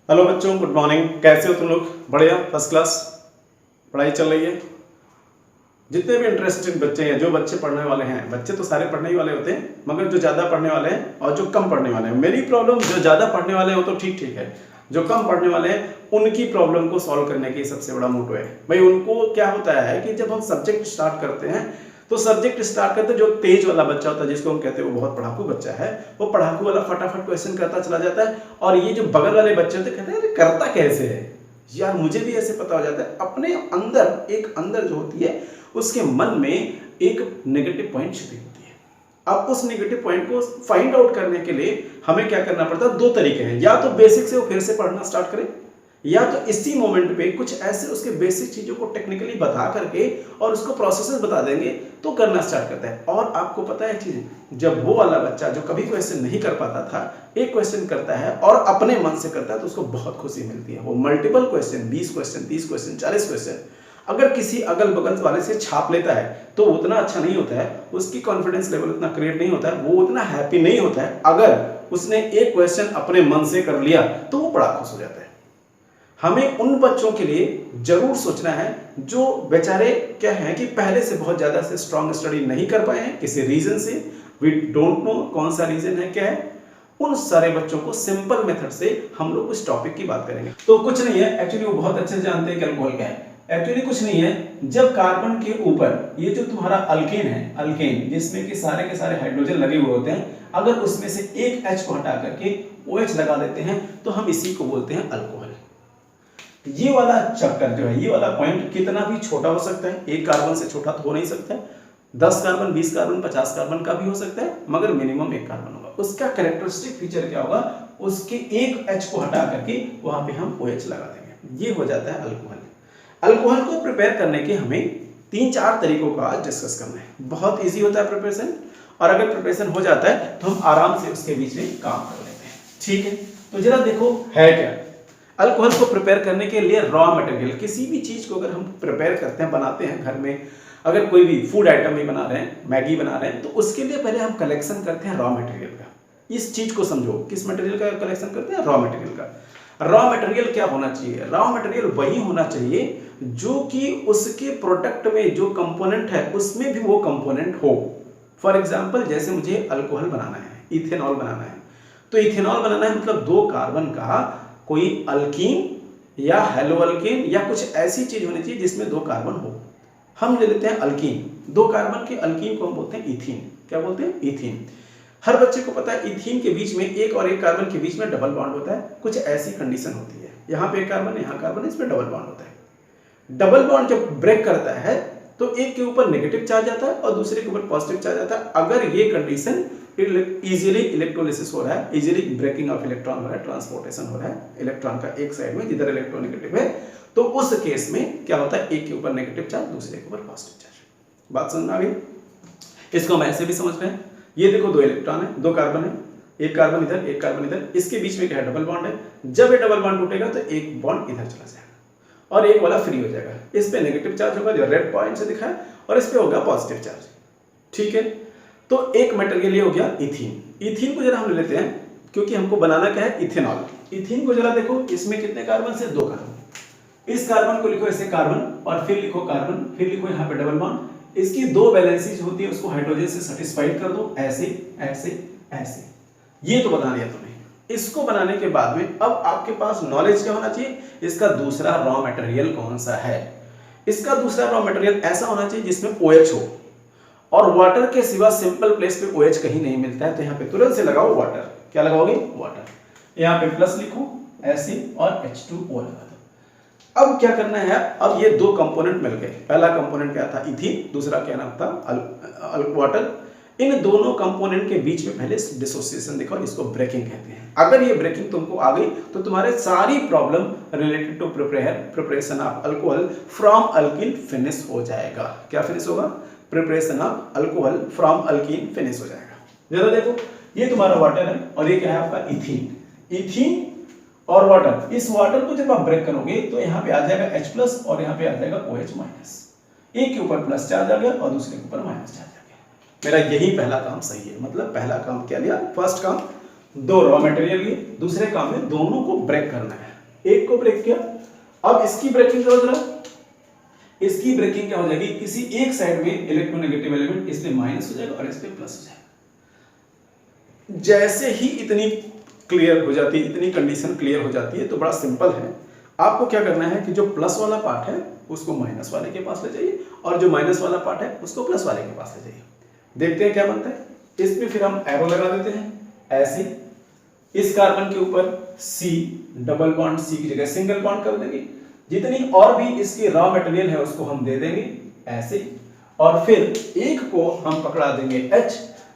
Hello बच्चों, good morning. कैसे हो तुम लोग? बढ़िया, फर्स्ट क्लास। पढ़ाई चल रही है। जितने भी इंटरेस्टेड बच्चे हैं, जो बच्चे पढ़ने वाले हैं, बच्चे तो सारे पढ़ने ही वाले होते हैं, मगर जो ज़्यादा पढ़ने वाले हैं और जो कम पढ़ने वाले हैं, मेरी प्रॉब्लम जो ज़्यादा पढ़ने वाले हैं वो तो ठीक ठीक है, जो कम पढ़ने वाले हैं उनकी प्रॉब्लम को सॉल्व करने की सबसे बड़ा मोटो है भाई। उनको क्या होता है कि जब हम सब्जेक्ट स्टार्ट करते हैं तो सब्जेक्ट स्टार्ट करते जो तेज वाला बच्चा होता है, जिसको हम कहते हैं वो बहुत पढ़ाकू बच्चा है, वो पढ़ाकू वाला फटाफट क्वेश्चन करता चला जाता है। और ये जो बगल वाले बच्चे होते हैं कहते हैं अरे करता कैसे है यार, मुझे भी ऐसे पता हो जाता है। अपने अंदर एक अंदर जो होती है उसके मन में एक नेगेटिव पॉइंट छिपी होती है। अब उस नेगेटिव पॉइंट को फाइंड आउट करने के लिए हमें क्या करना पड़ता है? दो तरीके हैं, या तो बेसिक से वो फिर से पढ़ना स्टार्ट करे, या तो इसी मोमेंट पे कुछ ऐसे उसके बेसिक चीजों को टेक्निकली बता करके और उसको प्रोसेसेस बता देंगे तो करना स्टार्ट करता है। और आपको पता है चीज, जब वो वाला बच्चा जो कभी क्वेश्चन नहीं कर पाता था एक क्वेश्चन करता है और अपने मन से करता है तो उसको बहुत खुशी मिलती है। वो multiple question, 20 question, 30 question, 40 question अगर किसी अगल बगल वाले से छाप लेता है तो उतना अच्छा नहीं होता है, उसकी कॉन्फिडेंस लेवल उतना क्रिएट नहीं होता है, वो उतना हैप्पी नहीं होता है। अगर उसने एक क्वेश्चन अपने मन से कर लिया तो वो बड़ा खुश हो जाता है। हमें उन बच्चों के लिए जरूर सोचना है जो बेचारे क्या है कि पहले से बहुत ज्यादा से स्ट्रॉन्ग स्टडी नहीं कर पाए हैं किसी रीजन से, वी डोंट नो कौन सा रीजन है, क्या है। उन सारे बच्चों को सिंपल मेथड से हम लोग उस टॉपिक की बात करेंगे। तो कुछ नहीं है एक्चुअली, वो बहुत अच्छे से जानते हैं कि अल्कोहल क्या है। एक्चुअली कुछ नहीं है, जब कार्बन के ऊपर ये जो तुम्हारा अल्केन है, अल्केन जिसमें कि सारे के सारे हाइड्रोजन लगे हुए होते हैं, अगर उसमें से एक H को हटा करके OH लगा देते हैं तो हम इसी को बोलते हैं अल्कोहल। ये वाला चक्कर जो है, ये वाला पॉइंट कितना भी छोटा हो सकता है, एक कार्बन से छोटा तो हो नहीं सकता है। 10 कार्बन, 20 कार्बन, 50 कार्बन का भी हो सकता है, मगर मिनिमम एक कार्बन होगा। उसका कैरेक्टरिस्टिक फीचर क्या होगा? उसके एक H को हटा करके वहां पे हम OH लगा देंगे, ये हो जाता है अल्कोहल। अल्कोहल को प्रिपेयर करने के हमें 3-4 तरीकों का आज डिस्कस करना है। बहुत इजी होता है प्रिपरेशन, और अगर प्रिपरेशन हो जाता है तो हम आराम से उसके बीच में काम कर लेते हैं। ठीक है, तो जरा देखो है क्या अल्कोहल को प्रिपेयर करने के लिए। रॉ मटेरियल, किसी भी चीज को अगर हम प्रिपेयर करते हैं, बनाते हैं घर में, अगर कोई भी फूड आइटम भी बना रहे हैं, मैगी बना रहे हैं, तो उसके लिए पहले हम कलेक्शन करते हैं रॉ मटेरियल का। इस चीज को समझो, किस मटेरियल का कलेक्शन करते हैं? रॉ मटेरियल का। रॉ मटेरियल क्या होना चाहिए? रॉ मटेरियल वही होना चाहिए जो कि उसके प्रोडक्ट में जो कंपोनेंट है उसमें भी वो कंपोनेंट हो। फॉर एग्जाम्पल, जैसे मुझे अल्कोहल बनाना है, इथेनॉल बनाना है, तो इथेनॉल बनाना है मतलब 2 कार्बन का कोई अल्कीन या हेलो अल्कीन या कुछ ऐसी चीज होनी चाहिए जिसमें 2 कार्बन हो। हम ले लेते हैं अल्कीन, 2 कार्बन के अल्कीन को हम बोलते हैं इथीन। क्या बोलते हैं? इथीन। हर बच्चे को पता है इथीन के बीच में एक और एक कार्बन के बीच में डबल बॉन्ड होता है। कुछ ऐसी कंडीशन होती है, यहाँ पे एक कार्बन, यहाँ कार्बन, इसमें डबल बॉन्ड होता है। डबल बॉन्ड जब ब्रेक करता है तो एक के ऊपर नेगेटिव चार्ज आता है और दूसरे के ऊपर पॉजिटिव चार्ज आता है। अगर ये कंडीशन इजीली इलेक्ट्रोलिसिस हो रहा है, इजीली ब्रेकिंग ऑफ इलेक्ट्रॉन हो रहा है, ट्रांसपोर्टेशन हो रहा है इलेक्ट्रॉन का एक साइड में जिधर इलेक्ट्रोनेगेटिव है, तो उस केस में क्या होता है? एक के ऊपर नेगेटिव चार्ज, दूसरे के ऊपर पॉजिटिव चार्ज। बात समझ में आ गई? इसको हम ऐसे भी समझ रहे हैं, ये देखो 2 इलेक्ट्रॉन है, 2 कार्बन है, एक कार्बन इधर, एक कार्बन इधर, इसके बीच में क्या है? डबल बॉन्ड है। जब ये डबल बॉन्ड टूटेगा तो एक बॉन्ड इधर चला जाएगा और एक वाला फ्री हो जाएगा। इस पे नेगेटिव चार्ज होगा जो रेड पॉइंट से दिखा है, और इस पे होगा पॉजिटिव चार्ज। ठीक है, तो एक मटेरियल ये हो गया इथीन। इथीन को जरा हम ले लेते हैं, क्योंकि हमको बनाना क्या है? इथेनॉल। इथीन को जरा देखो, इसमें कितने कार्बन से? 2 कार्बन। इस कार्बन को लिखो ऐसे कार्बन, और फिर लिखो कार्बन, फिर लिखो यहाँ पे डबल बॉन्ड। इसकी 2 वैलेंसीज होती है, उसको हाइड्रोजन से सेटिस्फाइड कर दो, ऐसे ऐसे ऐसे। ये तो बता दिया तुम्हें। इसको बनाने के बाद में अब आपके पास नॉलेज क्या होना चाहिए? इसका दूसरा रॉ मटेरियल कौन सा है? इसका दूसरा रॉ मटेरियल ऐसा होना चाहिए जिसमें OH हो, और वाटर के सिवा सिंपल प्लेस पे OH कहीं नहीं मिलता है, तो यहाँ पे तुरंत से लगाओ वाटर। क्या लगाओगे? वाटर। यहाँ पे प्लस लिखो ऐसे और H2O लगा दो। अब क्या करना है? अब ये 2 कंपोनेंट मिल गए। पहला कंपोनेंट क्या था? इथीन, दूसरा क्या नाम था? वाटर। इन दोनों कंपोनेंट के बीच में पहले डिसोसिएशन दिखाओ, इसको ब्रेकिंग कहते हैं। अगर ये ब्रेकिंग तुमको आ गई तो तुम्हारे सारी problem related to preparation of alcohol from alkene finish हो जाएगा। क्या फिनिश होगा? Preparation of alcohol from alkene finish हो जाएगा। जरा देखो, ये तुम्हारा वाटर है और ये क्या है आपका? इथीन। इथीन और वाटर, इस वाटर को जब आप ब्रेक करोगे तो यहाँ पे आ जाएगा H+ और यहाँ पे आ जाएगा OH-। एक के ऊपर प्लस चार्ज आ गया और दूसरे के ऊपर माइनस चार्ज आ गया। मेरा यही पहला काम सही है। मतलब पहला काम क्या लिया? फर्स्ट काम 2 रॉ मटेरियल लिए, दूसरे काम में दोनों को ब्रेक करना है। एक को ब्रेक किया। अब इसकी ब्रेकिंग क्या हो जरा, इसकी ब्रेकिंग क्या हो जाएगी, किसी एक साइड में इलेक्ट्रोनेगेटिव एलिमेंट इस पे माइनस हो जाएगा और इस पे प्लस हो जाएगा। जैसे ही इतनी क्लियर हो जाती है, इतनी कंडीशन क्लियर हो जाती है, तो बड़ा सिंपल है, आपको क्या करना है कि जो प्लस वाला पार्ट है उसको माइनस वाले के पास ले जाइए और जो माइनस वाला पार्ट है उसको प्लस वाले के पास ले जाइए। देखते हैं क्या बनता है। इसमें फिर हम एरो लगा देते हैं ऐसे, इस कार्बन के ऊपर C डबल बॉन्ड, C की जगह सिंगल बॉन्ड कर देंगे। जितनी और भी इसकी रॉ मटेरियल है उसको हम दे देंगे ऐसे, और फिर एक को हम पकड़ा देंगे H,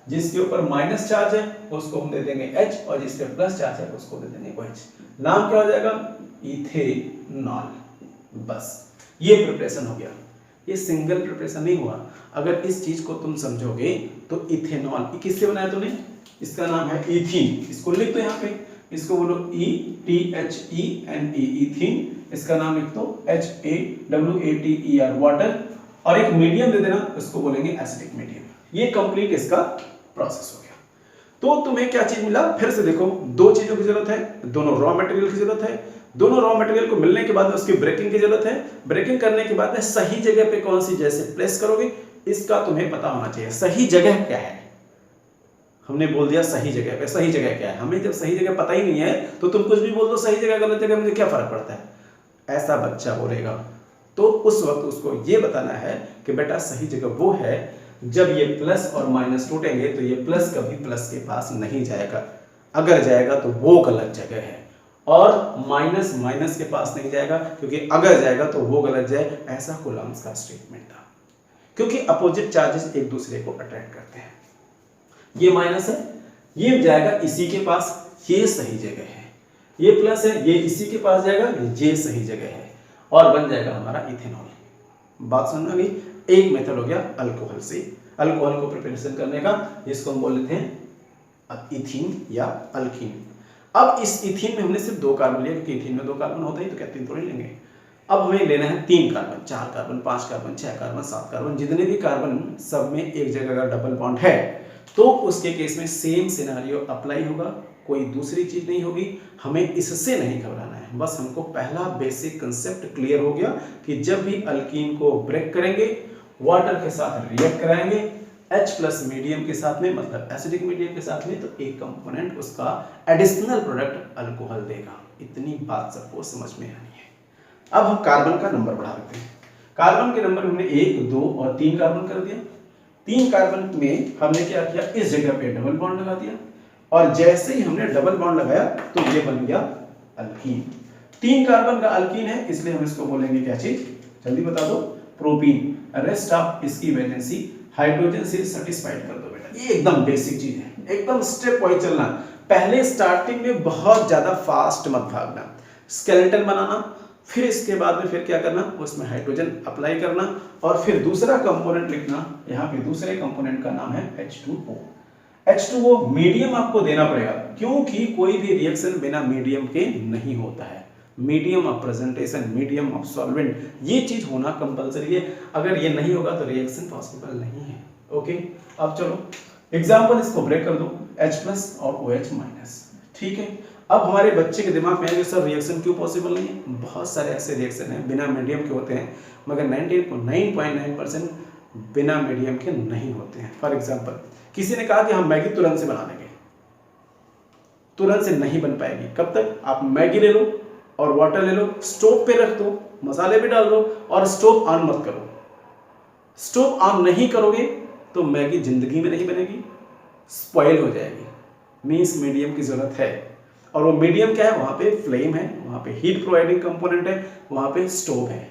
जिसके ऊपर माइनस चार्ज है उसको हम दे देंगे H, और जिसके प्लस चार्ज है उसको दे देंगे OH। नाम क्या हो जाएगा, इथेनॉल। बस ये प्रिपरेशन हो गया। ये सिंगल प्रिपरेशन नहीं हुआ, अगर इस चीज को तुम समझोगे तो इथेनॉल किससे बनाया तुमने, इसका नाम है इथीन। इसको लिख दो यहाँ पे, इसको बोलो ETHENE, इथीन। इसका नाम लिख दो HAWATER, वाटर, और एक मीडियम दे देना, उसको बोलेंगे एसिडिक मीडियम। ये कंप्लीट इसका प्रोसेस हो गया। तो तुम्हें क्या चीज मिला, फिर से देखो, दो चीजों की जरूरत है, दोनों रॉ मटेरियल की जरूरत है। दोनों रॉ मटेरियल को मिलने के बाद उसकी ब्रेकिंग की जरूरत है। ब्रेकिंग करने के बाद सही जगह पे कौन सी जैसे प्लेस करोगे, इसका तुम्हें पता होना चाहिए। सही जगह क्या है, हमने बोल दिया सही जगह पे। सही जगह क्या है, हमें जब सही जगह पता ही नहीं है तो तुम कुछ भी बोल दो, सही जगह गलत जगह, मुझे क्या फर्क पड़ता है, ऐसा बच्चा बोलेगा। तो उस वक्त उसको ये बताना है कि बेटा सही जगह वो है जब ये प्लस और माइनस टूटेंगे तो ये प्लस कभी प्लस के पास नहीं जाएगा, अगर जाएगा तो वो गलत जगह है, और माइनस माइनस के पास नहीं जाएगा, क्योंकि अगर जाएगा तो वो गलत जाए। ऐसा कूलम्ब्स का स्टेटमेंट था, क्योंकि अपोजिट चार्जेस एक दूसरे को अट्रैक्ट करते हैं। ये माइनस है, ये जाएगा इसी के पास, ये सही जगह है। ये प्लस है, ये इसी के पास जाएगा, ये सही जगह है, और बन जाएगा हमारा इथेनॉल। बात समझ में आ गई। एक मेथड हो गया अल्कोहल से, अल्कोहल को प्रिपरेशन करने का, जिसको हम बोलते हैं इथीन या अल्कीन। अब इस इथीन में हमने सिर्फ 2 कार्बन लिया, क्योंकि इथीन में 2 कार्बन होते हैं, तो क्या 3 थोड़ी लेंगे। अब हमें लेना है 3 carbon, 4 carbon, 5 carbon, 6 carbon, 7 carbon, जितने भी कार्बन सब में एक जगह का डबल बॉन्ड है, तो उसके केस में सेम सिनेरियो अप्लाई होगा, कोई दूसरी चीज नहीं होगी। हमें इससे नहीं घबराना है, बस हमको पहला बेसिक कंसेप्ट क्लियर हो गया कि जब भी अल्कीन को ब्रेक करेंगे, वाटर के साथ रिएक्ट कराएंगे, H प्लस मीडियम के साथ में, मतलब एसिडिक मीडियम के साथ में, तो एक कंपोनेंट उसका एडिशनल प्रोडक्ट अल्कोहल देगा। इतनी बात सबको समझ में आनी है। अब हम कार्बन का नंबर बढ़ा देते हैं। कार्बन के नंबर हमने 1, 2 और 3 कार्बन कर दिया। 3 कार्बन में हमने क्या किया, इस जगह पे डबल बॉन्ड लगा दिया, और जैसे ही हमने डबल बॉन्ड लगाया तो ये बन गया अल्कीन। 3 कार्बन का अल्कीन है, इसलिए हम इसको बोलेंगे क्या चीज, जल्दी बता दो, प्रोपीन। रेस्ट ऑफ इसकी वैलेंसी हाइड्रोजन से सेटिस्फाइड कर दो बेटा। ये एकदम बेसिक चीज है, एकदम स्टेप वाइज चलना। पहले स्टार्टिंग में बहुत ज्यादा फास्ट मत भागना, स्केलेटन बनाना, फिर इसके बाद में फिर क्या करना, उसमें हाइड्रोजन अप्लाई करना, और फिर दूसरा कंपोनेंट लिखना। यहाँ पे दूसरे कंपोनेंट का नाम है H2O। H2O मीडियम आपको देना पड़ेगा, क्योंकि कोई भी रिएक्शन बिना मीडियम के नहीं होता है। Medium of presentation, medium of solvent, ये चीज होना कंपलसरी है। अगर ये नहीं होगा तो रिएक्शन पॉसिबल नहीं है। ओके, अब चलो एग्जांपल इसको ब्रेक कर दो, H प्लस और OH माइनस। ठीक है, अब हमारे बच्चे के दिमाग में आएगा सर रिएक्शन क्यों पॉसिबल नहीं है। बहुत सारे ऐसे रिएक्शन हैं बिना मीडियम के होते हैं, मगर 99.9% बिना मीडियम के नहीं होते हैं। फॉर एग्जांपल किसी ने कहा कि हम मैगी तुरंत से बना लेंगे, तुरंत से नहीं बन पाएगी। कब तक, आप मैगी ले लो और वाटर ले लो, स्टोव पे रख दो, मसाले भी डाल दो, और स्टोव ऑन मत करो। स्टोव ऑन नहीं करोगे तो मैगी जिंदगी में नहीं बनेगी, स्पॉइल हो जाएगी। मींस मीडियम की जरूरत है, और वो मीडियम क्या है, वहां पे फ्लेम है, वहां पे हीट प्रोवाइडिंग कंपोनेंट है, वहां पे स्टोव है।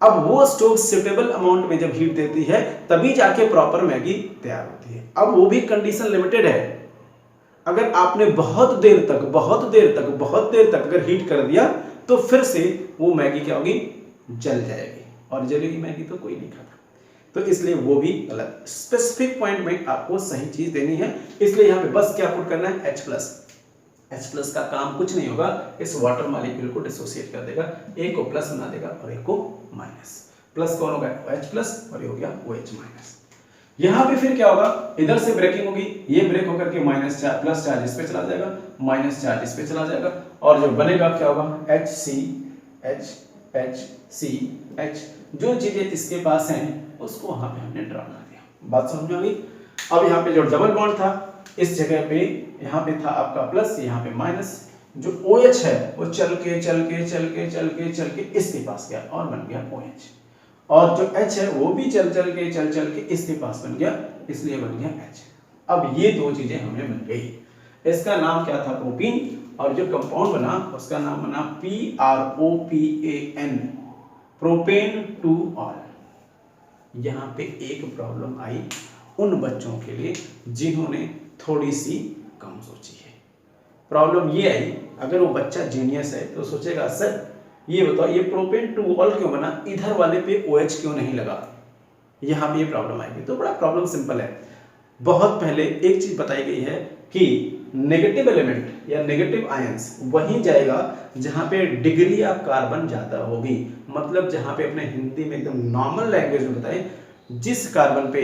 अब वो स्टोव सुटेबल अमाउंट में जब हीट देती है तभी जाके प्रॉपर मैगी तैयार होती है। अब वो भी कंडीशन लिमिटेड है। अगर आपने बहुत देर तक अगर हीट कर दिया तो फिर से वो मैगी क्या होगी, जल जाएगी, और जलेगी मैगी तो कोई नहीं खाता। तो इसलिए वो भी गलत, स्पेसिफिक पॉइंट में आपको सही चीज देनी है। इसलिए यहाँ पे बस क्या पुट करना है, H प्लस। H प्लस का काम कुछ नहीं होगा, इस वाटर मॉलिक्यूल को डिसोसिएट कर देगा, एक को प्लस बना देगा और एक को माइनस। प्लस कौन होगा, H प्लस, और ये हो गया OH माइनस। यहाँ पे फिर क्या होगा, इधर से ब्रेकिंग होगी, ये ब्रेक होकर के माइनस चार्ज प्लस चार्ज इस पे चला जाएगा, माइनस चार्ज इस पे चला जाएगा, और जो बनेगा क्या होगा HCHHCH। जो चीजें इसके पास हैं उसको वहां पे हमने ड्रा कर दिया। बात समझ में आ गई। अब यहाँ पे जो डबल बॉन्ड था इस जगह पे यहाँ पे था आपका प्लस, यहाँ पे माइनस। जो OH है वो चल के इसके पास गया और बन गया OH, और जो H है वो भी चल के इसके पास बन गया, इसलिए बन गया H। अब ये दो चीजें हमें बन गई। इसका नाम क्या था? प्रोपीन। और जो कंपाउंड बना उसका नाम बना PROPAN, प्रोपेन टू ऑल। यहाँ पे एक प्रॉब्लम आई उन बच्चों के लिए जिन्होंने थोड़ी सी कम सोची है। प्रॉब्लम ये आई, अगर वो बच्चा जीनियस है तो सोचेगा सर ये बताओ ये प्रोपेन टू ऑल क्यों बना, इधर वाले पे OH क्यों नहीं लगा। यहाँ पे ये प्रॉब्लम आएगी। तो बड़ा प्रॉब्लम सिंपल है। बहुत पहले एक चीज बताई गई है कि नेगेटिव एलिमेंट या नेगेटिव आयंस वहीं जाएगा जहां पे डिग्री ऑफ कार्बन ज्यादा होगी। मतलब जहां पे अपने हिंदी में एकदम नॉर्मल लैंग्वेज में बताएं, जिस कार्बन पे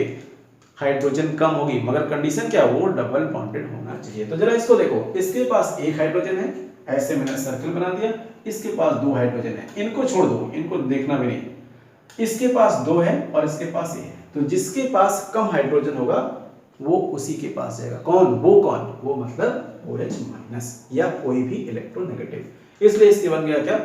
हाइड्रोजन कम होगी, मगर कंडीशन क्या, वो डबल बॉन्डेड होना चाहिए। तो जरा इसको देखो, इसके पास एक हाइड्रोजन है, ऐसे मैंने सर्कल बना दिया, इसके पास दो हाइड्रोजन है, इनको छोड़ दो, इनको देखना भी नहीं। इसके पास दो है और इसके पास ये है, तो जिसके पास कम हाइड्रोजन होगा वो उसी के पास जाएगा। कौन? वो मतलब OH माइनस या कोई भी इलेक्ट्रोनेगेटिव। इसलिए इसके बन गया क्या?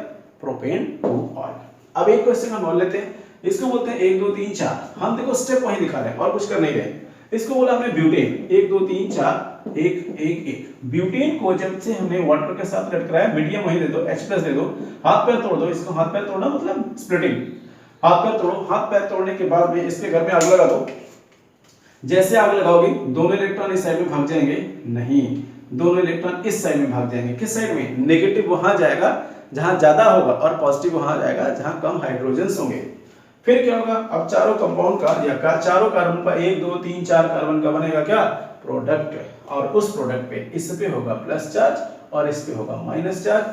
Propane two all. अब एक क्वेश्चन हम और लेते हैं, इसको बोलते हैं 1 2 3 4। हम देखो स्टेप वहीं दिखा रहे हैं और कुछ कर नहीं रहे। इसको बोला हमने ब्यूटेन, 1 2 3 4 1 1 1। ब्यूटेन को जब से हमने वाटर के साथ रेड कराया, मीडियम वहीं दे दो, H+ दे दो, हाथ पैर तोड़ दो। इसको हाथ पैर तोड़ना मतलब स्प्लिटिंग, हाथ पैर तोड़ो। हाथ पैर तोड़ने के बाद में इसके घर में आग लगा दो। जैसे आग लगाओगे दोनों इलेक्ट्रॉन इस साइड में भाग जाएंगे? नहीं, दोनों इलेक्ट्रॉन इस साइड में भाग जाएंगे। किस साइड में? नेगेटिव वहां जाएगा जहां ज्यादा होगा और पॉजिटिव वहां जाएगा जहां कम हाइड्रोजन्स होंगे। फिर क्या होगा? अब चारों कंपाउंड का या चारों कार्बन का 1 2 3 4 कार्बन का बनेगा क्या? प्रोडक्ट। और उस प्रोडक्ट पे इस पे होगा प्लस चार्ज और इस पे होगा माइनस चार्ज।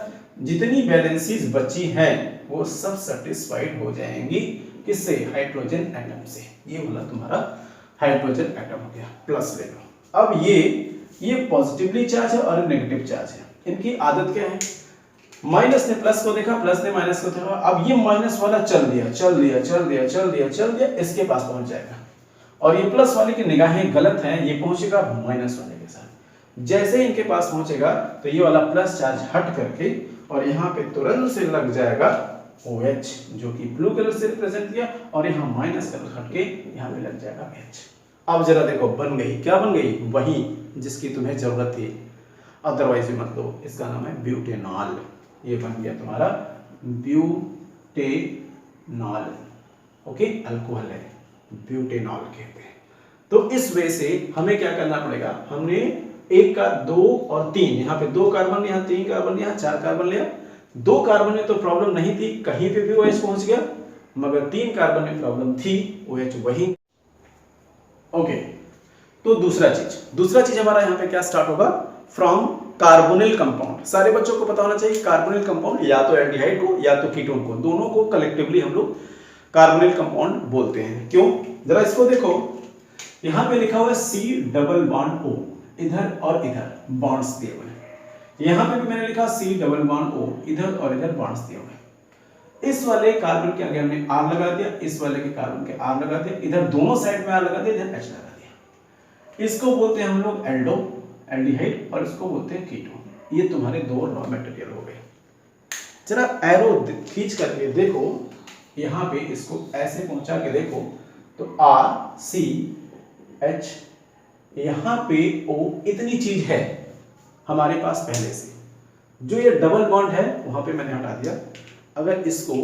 जितनी वैलेंसीज बची हैं वो सब सेटिस्फाइड हो जाएंगी। किससे? हाइड्रोजन एटम से। ये वाला तुम्हारा हाइड्रोजन एटम हो गया, प्लस ले लो। अब ये पॉजिटिवली चार्ज है और नेगेटिव चार्ज है। इनकी आदत क्या है? माइनस ने प्लस को देखा, प्लस ने माइनस को देखा। अब ये माइनस वाला चल दिया, इसके पास पहुंच जाएगा। और ये प्लस वाले की निगाहें गलत हैं, ये पहुंचेगा माइनस वाले के साथ। जैसे इनके पास पहुंचेगा तो ये वाला प्लस चार्ज हट करके और यहाँ पे तुरंत से लग जाएगा OH, जो कि ब्लू कलर से रिप्रेजेंट किया, और यहाँ माइनस कलर हट के यहाँ पे लग जाएगा H। अब जरा देखो, बन गई क्या? बन गई वही जिसकी तुम्हें जरूरत थी, अदरवाइज भी मत लो। इसका नाम है ब्यूटेनॉल। ये बन गया तुम्हारा ब्यूटेनॉल। ओके, अल्कोहल है, ब्यूटेनॉल कहते हैं। तो इस वे से हमें क्या करना पड़ेगा? हमने 1 का 2 और 3, यहाँ पे 2 कार्बन, यहाँ 3 कार्बन, यहाँ 4 कार्बन लिया। 2 कार्बन में तो प्रॉब्लम नहीं थी, कहीं पे भी OH पहुंच गया, मगर 3 कार्बन में प्रॉब्लम थी, OH वही। ओके, तो दूसरा चीज हमारा यहाँ पे क्या स्टार्ट होगा? From carbonyl compound. सारे बच्चों को पता होना चाहिए कार्बोनिल कंपाउंड या तो एल्डिहाइड को या तो कीटोन को, दोनों को कलेक्टिवली हम लोग कार्बोनिल कंपाउंड बोलते हैं। क्यों? जरा इसको देखो, यहाँ पे लिखा हुआ है C डबल बॉन्ड O, इधर और इधर बॉन्ड्स दिए हुए हैं। यहाँ पे भी मैंने लिखा C डबल बॉन्ड O, इधर और इधर बॉन्ड्स दिए हुए हैं। इस वाले कार्बन के आगे हमने R लगा दिया, इस वाले के कार्बन के R लगा दिया, इधर दोनों साइड में R लगा दिया, इधर H लगा दिया। इसको बोलते हैं हम लोग एल्डो, एल्डिहाइड, और इसको बोलते हैं कीटोन। ये तुम्हारे दो रॉ मटेरियल हो गए। जरा एरो खींच करके देखो, यहाँ पे इसको ऐसे पहुंचा के देखो तो RCH, यहाँ पे O, इतनी चीज है हमारे पास पहले से। जो ये डबल बॉन्ड है वहां पे मैंने हटा दिया। अगर इसको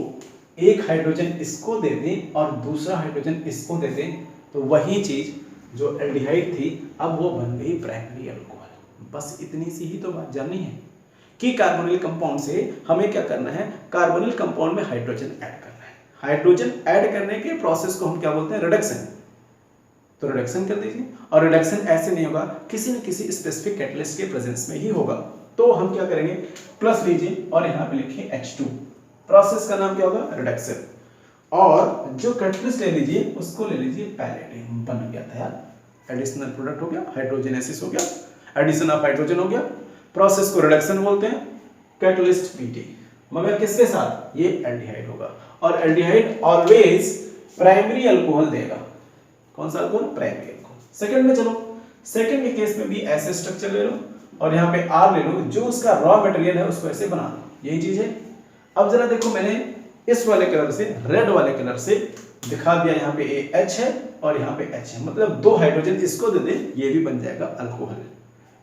एक हाइड्रोजन इसको दे दें और दूसरा हाइड्रोजन इसको दे दें तो वही चीज जो एल्डिहाइड थी अब वो बन गई प्राइमरी अल्कोहल। बस इतनी सी ही तो बात जाननी है कि कार्बोनिल कंपाउंड से हमें क्या करना है? कार्बोनिल कंपाउंड में हाइड्रोजन ऐड करना है। हाइड्रोजन ऐड करने के प्रोसेस को हम क्या बोलते हैं? रिडक्शन। तो रिडक्शन कर दीजिए, और रिडक्शन ऐसे नहीं होगा, किसी न किसी स्पेसिफिक कैटलिस्ट के प्रेजेंस में ही होगा। तो हम क्या करेंगे? प्लस लीजिए और यहाँ पे लिखिए H2। प्रोसेस का नाम क्या होगा? रिडक्शन। और जो कैटलिस्ट ले लीजिए उसको ले लीजिए पैलेडियम। बन गया था यार, एडिशनल प्रोडक्ट हो गया, हाइड्रोजनेसिस हो गया, एडिशन ऑफ हाइड्रोजन हो गया। प्रोसेस को रिडक्शन बोलते हैं कैटलिस्ट पीटी, मगर किसके साथ, ये एल्डिहाइड होगा, और एल्डिहाइड ऑलवेज प्राइमरी अल्कोहल देगा। कौन सा अल्कोहल, प्राइमरी अल्कोहल। सेकंड में चलो, सेकंड के केस में भी ऐसे स्ट्रक्चर ले लो और यहाँ पे R ले लो, जो उसका रॉ मटेरियल है उसको ऐसे बना लो, यही चीज है। अब जरा देखो, मैंने इस वाले कलर से, रेड वाले कलर से दिखा दिया, यहाँ पे H है और यहाँ पे H है, मतलब दो हाइड्रोजन इसको दे दे, ये भी बन जाएगा अल्कोहल।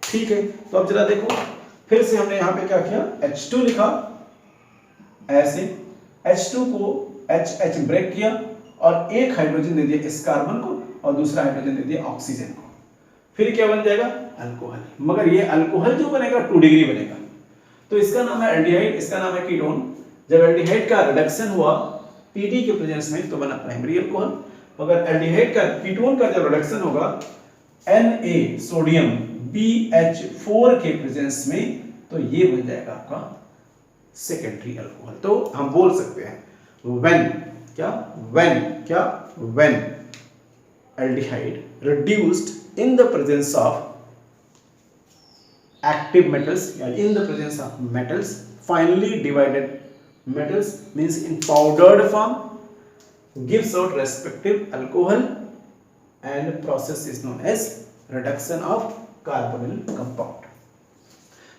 ठीक है, तो अब जरा देखो, फिर से हमने यहाँ पे क्या किया, H2 लिखा ऐसे, H2 को H ब्रेक किया और एक हाइड्रोजन दे दिया इस कार्बन को और दूसरा हाइड्रोजन दे दिया ऑक्सीजन को, फिर क्या बन जाएगा, अल्कोहल। मगर ये अल्कोहल जो बनेगा 2 डिग्री बनेगा, तो इसका नाम है एल्डिहाइड, इसका नाम है कीटोन। जब एल्डिहाइड का रिडक्शन हुआ पीडी के प्रेजेंस में तो बना प्राइमरी अल्कोहल, मगर एल्डिहाइड का, कीटोन का जब रिडक्शन होगा Na सोडियम BH4 के प्रेजेंस में तो ये बन जाएगा आपका सेकेंडरी अल्कोहल। तो हम बोल सकते हैं when aldehyde reduced in the presence of active metals, in the presence of metals, finely divided metals, means in powdered form, gives out respective alcohol, and process is known as reduction of carbonyl compound.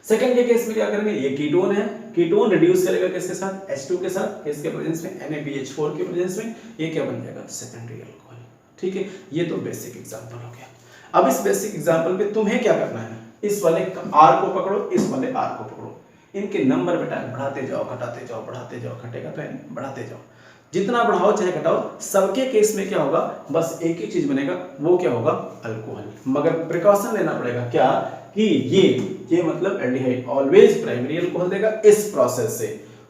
Second के case में क्या करेंगे, ये ketone है, ketone reduce करेगा किसके साथ, H2 के साथ, इसके प्रेजेंस में NaBH4 के प्रेजेंस में, ये क्या बन जाएगा, सेकेंडरी अल्कोहल। ठीक है, ये तो बेसिक एग्जांपल हो गया। अब इस बेसिक एग्जांपल पे तुम्हें क्या करना है, इस वाले R को पकड़ो, इस वाले R को पकड़ो, इनके नंबर बेटा बढ़ाते जाओ, घटाते जाओ, बढ़ाते जाओ, घटेगा तो बढ़ाते जाओ, जितना बढ़ाओ चाहे घटाओ, सबके केस में क्या होगा, बस एक ही चीज बनेगा, वो क्या होगा, अल्कोहल। मगर प्रिकॉशन लेना पड़ेगा, क्या कि ये मतलब एल्डिहाइड ऑलवेज प्राइमरी अल्कोहल देगा इस प्रोसेस से,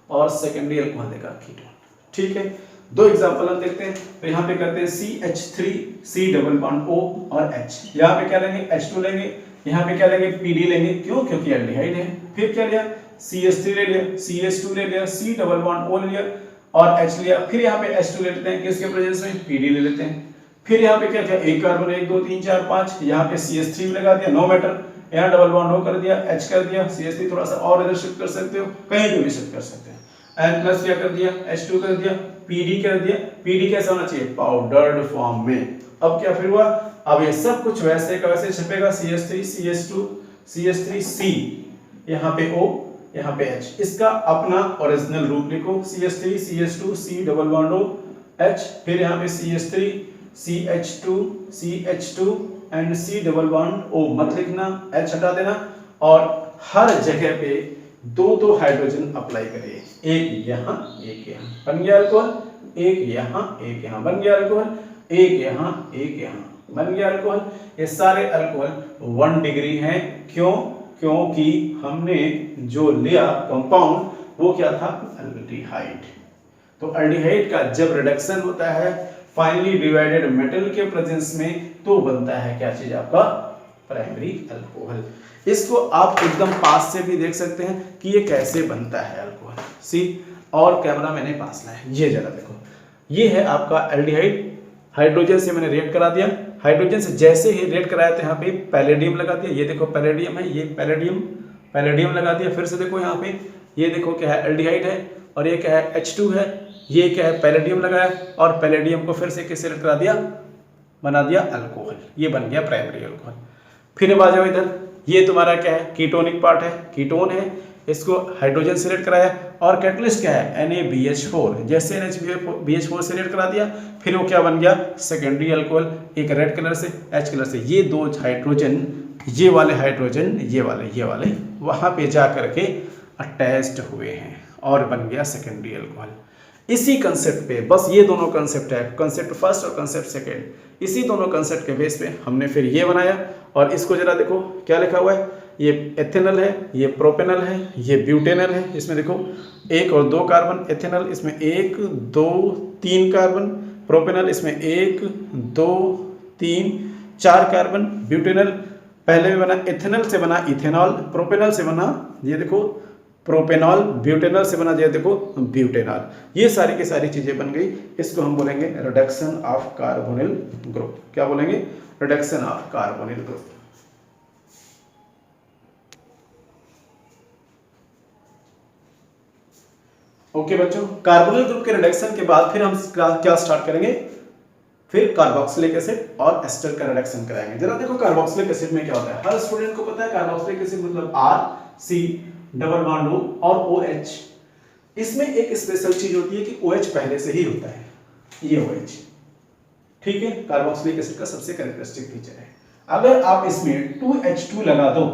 और सेकेंडरी अल्कोहल देगा कीटोन। ठीक है, दो एग्जांपल हम देखते हैं। तो यहाँ पे करते हैं CH3 C double bond O और H, यहाँ पे क्या लेंगे, H2 लेंगे, यहाँ पे क्या लेंगे, PD लेंगे, क्यों, क्योंकि एल्डिहाइड है। फिर क्या लिया, CH3 ले लिया, CH2 ले लिया, C डबल बॉन्ड O ले लिया और H लिया, फिर यहाँ पे H2 ले लेते हैं, किसके प्रेजेंस में, PD ले लेते हैं। फिर यहाँ पे क्या क्या, एक कार्बन, 1 2 3 4 5, यहाँ पे CH3 लगा दिया, नो मैटर, यहाँ डबल बॉन्ड हो कर दिया, H कर दिया, CH3 थोड़ा सा और इधर शिफ्ट कर सकते हो, कहीं पे भी शिफ्ट कर सकते हैं, N प्लस क्या कर दिया, H2 कर दिया, PD कर दिया। PD कैसा होना चाहिए, पाउडर्ड फॉर्म में। अब क्या फिर हुआ, अब ये सब कुछ वैसे का वैसे छपेगा, CH3 CH2 CH3 C, यहाँ पे O, यहाँ पे H, इसका अपना ओरिजिनल रूप लिखो, CH3 CH2 C double bond O H, फिर यहाँ पे CH3 CH2 CH2 and C double bond O मत लिखना, H हटा देना, और हर जगह पे दो दो हाइड्रोजन अप्लाई करिए, एक यहाँ एक यहाँ, बन गया अल्कोहल, एक यहाँ एक यहाँ, बन गया अल्कोहल, एक यहाँ एक यहाँ, बन गया अल्कोहल। ये सारे अल्कोहल 1 डिग्री हैं, क्यों, क्योंकि हमने जो लिया कंपाउंड वो क्या था, एल्डिहाइड। तो एल्डिहाइड का जब रिडक्शन होता है फाइनली डिवाइडेड मेटल के प्रेजेंस में तो बनता है क्या चीज, आपका प्राइमरी अल्कोहल। इसको आप एकदम पास से भी देख सकते हैं कि ये कैसे बनता है अल्कोहल। सी, और कैमरा मैंने पास लाया, ये जरा देखो, ये है आपका एल्डिहाइड, हाइड्रोजन से मैंने रिएक्ट करा दिया, हाइड्रोजन से जैसे ही रिएक्ट कराया तो यहाँ पे पैलेडियम लगा दिया, ये देखो पैलेडियम है, ये पैलेडियम लगा दिया। फिर से देखो यहाँ पे, ये देखो क्या है, एल्डिहाइड है, और ये क्या है, H2 है, ये क्या है, पैलेडियम लगाया, और पैलेडियम को फिर से किससे रिएक्ट करा दिया, बना दिया अल्कोहल, ये बन गया प्राइमरी अल्कोहल। फिर अब आ जाओ इधर, ये तुम्हारा क्या है, कीटोनिक पार्ट है, कीटोन है, इसको हाइड्रोजन से रिएक्ट कराया, और कैटलिस्ट क्या है, NaBH4, जैसे NaBH4 से रिएक्ट करा दिया, फिर वो क्या बन गया, सेकेंडरी अल्कोहल, एक रेड कलर से, H कलर से, ये दो हाइड्रोजन, ये वाले हाइड्रोजन, ये वाले वहां पे जा करके अटैच्ड हुए हैं और बन गया सेकेंडरी अल्कोहल। इसी कंसेप्ट पे, बस ये दोनों कंसेप्ट है, कंसेप्ट फर्स्ट और कंसेप्ट सेकेंड, इसी दोनों कंसेप्ट के बेस पे हमने फिर ये बनाया। और इसको जरा देखो क्या लिखा हुआ है, ये एथेनल है, ये प्रोपेनल है, ये ब्यूटेनल है, इसमें देखो 1 और 2 कार्बन, एथेनल इसमें 1 2 3 कार्बन, प्रोपेनल इसमें 1 2 3 4 कार्बन, ब्यूटेनल पहले में बना एथेनल से बना इथेनॉल, प्रोपेनल से बना ये देखो प्रोपेनॉल, ब्यूटेनॉल से बना जाए देखो ब्यूटेनॉल, ये सारी की सारी चीजें बन गई। इसको हम बोलेंगे रिडक्शन ऑफ कार्बोनिल ग्रुप। क्या बोलेंगे, reduction of carbonyl group. Okay बच्चों, कार्बोनिल ग्रुप के रिडक्शन के बाद फिर हम क्या स्टार्ट करेंगे, फिर कार्बोक्सिलिक एसिड और एस्टर का रिडक्शन कराएंगे। जरा देखो कार्बोक्सिलिक एसिड में क्या होता है, हर स्टूडेंट को पता है कार्बोक्सिलिक एसिड मतलब R, C double bond O और OH। इसमें एक स्पेशल चीज होती है कि OH पहले से ही होता है, ये OH, ठीक है, कार्बोक्सिलिक एसिड का सबसे कैरेक्टरिस्टिक फीचर है। अगर आप इसमें 2H2 लगा दो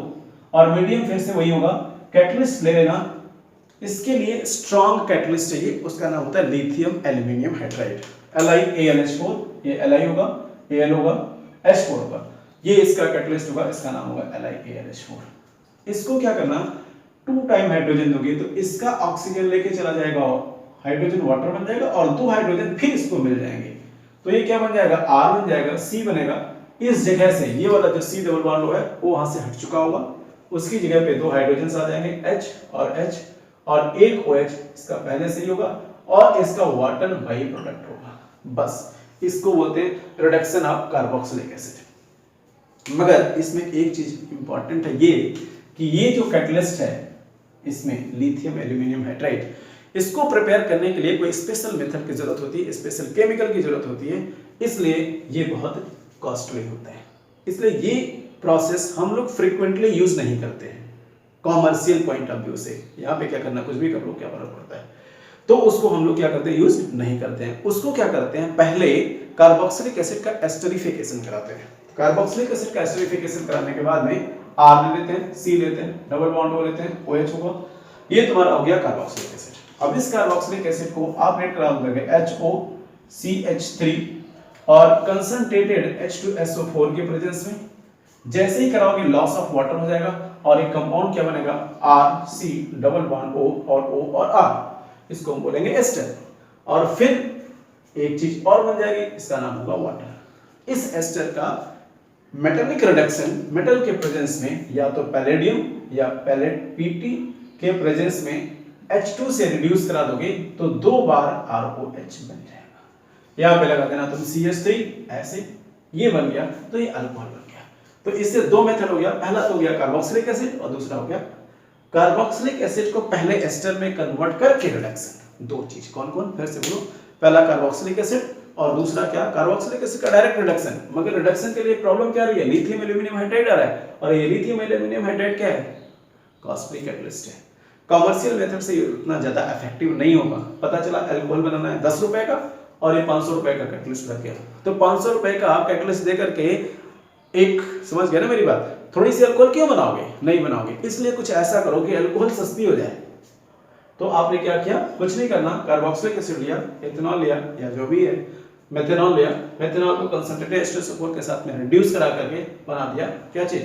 और मीडियम फिर से वही होगा, कैटलिस्ट ले लेना, इसके लिए स्ट्रॉन्ग कैटलिस्ट चाहिए, उसका नाम होता है लिथियम एल्यूमिनियम हाइड्राइड, LiAlH4, ये Li होगा, Al होगा, H4 होगा, ये इसका कैटलिस्ट होगा, इसका नाम होगा LiAlH4। इसको क्या करना, 2 टाइम हाइड्रोजन दोगे तो इसका ऑक्सीजन लेके चला जाएगा, हाइड्रोजन वाटर बन जाएगा और 2 हाइड्रोजन फिर इसको मिल जाएंगे, तो ये क्या बन जाएगा, R बन जाएगा, C बनेगा। इस जगह से ये वाला जो C डबल बॉन्ड है वो वहां से हट चुका होगा, उसकी जगह पे 2 हाइड्रोजन आ जाएंगे, H और एक OH, इसका पहले से ही होगा और इसका वाटर बाई प्रोडक्ट होगा, बस इसको बोलते हैं रिडक्शन ऑफ कार्बोक्सिलिक एसिड। मगर इसमें एक चीज इंपॉर्टेंट है ये कि ये जो कैटलिस्ट है इसमें लिथियम एल्यूमिनियम हाइड्राइड, इसको प्रिपेयर करने के लिए कोई स्पेशल मेथड की जरूरत होती है, स्पेशल केमिकल की जरूरत होती है, इसलिए ये बहुत कॉस्टली होता है, इसलिए ये प्रोसेस हम लोग फ्रीक्वेंटली यूज नहीं करते हैं कॉमर्शियल पॉइंट ऑफ व्यू से। यहाँ पे क्या करना, कुछ भी कर लो, क्या फर्क पड़ता है, तो उसको हम लोग क्या करते हैं, यूज नहीं करते हैं। उसको क्या करते हैं, पहले कार्बोक्सिलिक एसिड का एस्टरिफिकेशन कराते हैं। कार्बोक्सिलिक एसिड का एस्टरिफिकेशन कराने के बाद में R लेते हैं, C लेते हैं, डबल बॉन्ड O लेते हैं, OH होगा, ये तुम्हारा हो गया कार्बोक्सिलिक एसिड। अब इस कार्बोक्सिलिक एसिड को आप रेट करा दोगे HOCH3 और कंसंट्रेटेड H2SO4 के प्रेजेंस में, जैसे ही कराओगे लॉस ऑफ वाटर हो जाएगा और एक कंपाउंड क्या बनेगा, RC डबल बॉन्ड O और O और R, इसको हम बोलेंगे एस्टर। और फिर एक चीज और बन जाएगी, इसका नाम होगा वाटर। इस एस्टर का मेटालिक रिडक्शन मेटल के प्रेजेंस में या तो पैलेडियम या पैलेट Pt के प्रेजेंस में H2 से रिड्यूस करा दोगे तो 2 बार ROH बन जाएगा। यहाँ पे लगा देना तुम CH3, ऐसे ये बन गया तो ये अल्कोहल बन गया। तो इससे 2 मेथड हो गया, पहला तो हो गया कार्बोक्सिलिक एसिड और दूसरा हो गया कार्बोक्सिलिक एसिड को पहले एस्टर में कन्वर्ट करके रिडक्शन। 2 चीज कौन कौन, फिर से बोलो, पहला कार्बोक्सिलिक एसिड और दूसरा क्या, कार्बोक्सिलिक एसिड का डायरेक्ट रिडक्शन। मगर रिडक्शन के लिए प्रॉब्लम क्या रही है, लिथियम एल्यूमिनियम हाइड्राइड आ रहा है, और ये लिथियम एल्यूमिनियम हाइड्राइड क्या है, कॉस्टली कैटलिस्ट है, कॉमर्शियल मेथड से उतना ज्यादा इफेक्टिव नहीं होगा। पता चला अल्कोहल बनाना है 10 रुपए का और ये 500 रुपए का कैटलिस्ट लग गया, तो 500 रुपए का कैटलिस्ट दे करके एक, समझ गए ना मेरी बात, थोड़ी सी अल्कोहल क्यों बनाओगे, नहीं बनाओगे, इसलिए कुछ ऐसा करो कि अल्कोहल सस्ती हो जाए। तो आपने क्या किया, कुछ नहीं करना, कार्बोक्सिलिक एसिड लिया, इथेनॉल लिया या जो भी है, मेथनॉल लिया, मेथनॉल को कंसंट्रेटेड H2SO4 के साथ में रिड्यूस करा करके बना दिया क्या चीज,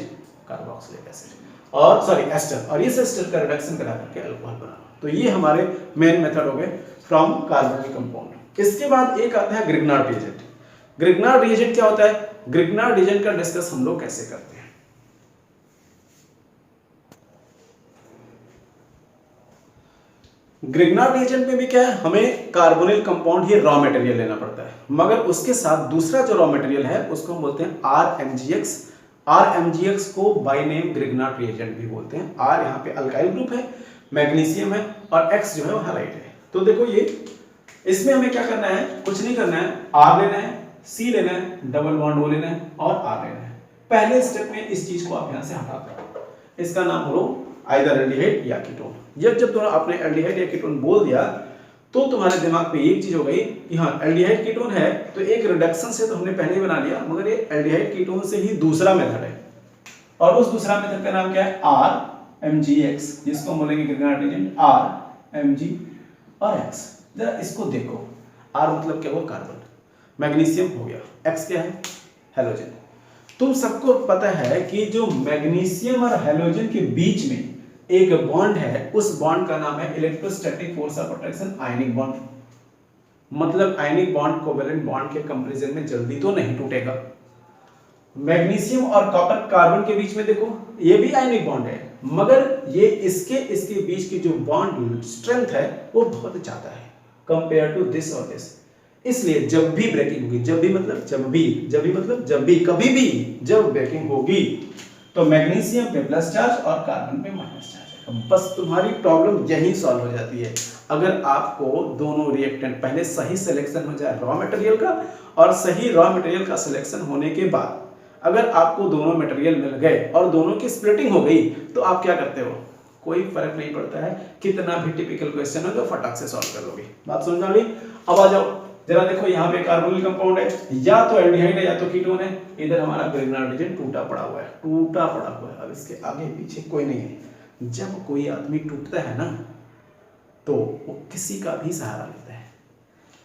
कार्बोक्सिलिक एसिड और सॉरी एस्टर, और इस एस्टर का रिडक्शन करा करके अल्कोहल बना। तो ये हमारे मेन मेथड हो गए फ्रॉम कार्बोनिक कंपाउंड। इसके बाद एक आता है ग्रिग्नार्ड रिएजेंट। ग्रिग्नार्ड रिएजेंट क्या होता है, ग्रिग्नार्ड रिएजेंट का डिस्कस हम लोग कैसे करते हैं। ग्रिग्नार्ड रिएजेंट में भी क्या है, हमें कार्बोनिल कंपाउंड ही रॉ मटेरियल लेना पड़ता है, मगर उसके साथ दूसरा जो रॉ मटेरियल है उसको हम बोलते हैं RMgX। RMgX को बाय नेम ग्रिग्नार्ड रिएजेंट भी बोलते हैं। R यहाँ पे अल्काइल ग्रुप है, मैग्नीशियम है, और X जो है वो हैलाइड है। तो देखो ये, इसमें हमें क्या करना है, कुछ नहीं करना है, R लेना है, C लेना है, डबल बॉन्ड O लेना है और R लेना है। पहले स्टेप में इस चीज को आप यहाँ से हटा दो, इसका नाम लो आइदर एल्डिहाइड या कीटोन। जब दोनों आपने एल्डिहाइड या कीटोन बोल दिया तो तुम्हारे दिमाग में एक चीज हो गई कि हाँ एल्डिहाइड कीटोन है, तो एक रिडक्शन से तो हमने पहले ही बना लिया, मगर ये एल्डिहाइड कीटोन से ही दूसरा मेथड है, और उस दूसरा मेथड का नाम क्या है, RMgX, जिसको हम बोलेंगे ग्रिग्नार्ड रिएजेंट RMg और X। जरा इसको देखो, R मतलब क्या हुआ, कार्बन, मैग्नीशियम हो गया, X क्या है, हैलोजन। तुम सबको पता है कि जो मैग्नीशियम और हैलोजन के बीच में एक बॉन्ड है, उस बॉन्ड का नाम है electrostatic force of attraction, ionic bond. मतलब आयनिक बॉन्ड कोवेलेंट बॉन्ड के कंपैरिजन में जल्दी तो नहीं टूटेगा। मैग्नीशियम और कॉपर कार्बन के बीच में देखो, ये भी आयनिक बॉन्ड है, मगर ये इसके बीच की जो बॉन्ड स्ट्रेंथ है वो बहुत ज्यादा है कंपेयर टू दिस और दिस। इसलिए जब भी ब्रेकिंग होगी, जब भी मतलब जब भी, जब भी मतलब जब भी, कभी भी जब ब्रेकिंग होगी तो मैग्नीशियम पे प्लस चार्ज और कार्बन पे माइनस चार्ज है। बस तुम्हारी प्रॉब्लम यही सॉल्व हो जाती है अगर आपको दोनों रिएक्टेंट पहले सही सिलेक्शन हो जाए रॉ मटेरियल का, और सही रॉ मटेरियल का सिलेक्शन होने के बाद अगर आपको दोनों मटेरियल मिल गए और दोनों की स्प्लिटिंग हो गई तो आप क्या करते हो, कोई फर्क नहीं पड़ता है कितना भी टिपिकल क्वेश्चन हो तो फटाक से सॉल्व कर लोगे। बात समझ में आ गई? अब आ जाओ जरा देखो, यहाँ पे कार्बोनिल कंपाउंड है, या तो एल्डिहाइड है या तो कीटोन है। इधर हमारा ग्रिग्नार्डिजन टूटा पड़ा हुआ है, टूटा पड़ा हुआ है। अब इसके आगे पीछे कोई नहीं है। जब कोई आदमी टूटता है ना तो वो किसी का भी सहारा लेता है,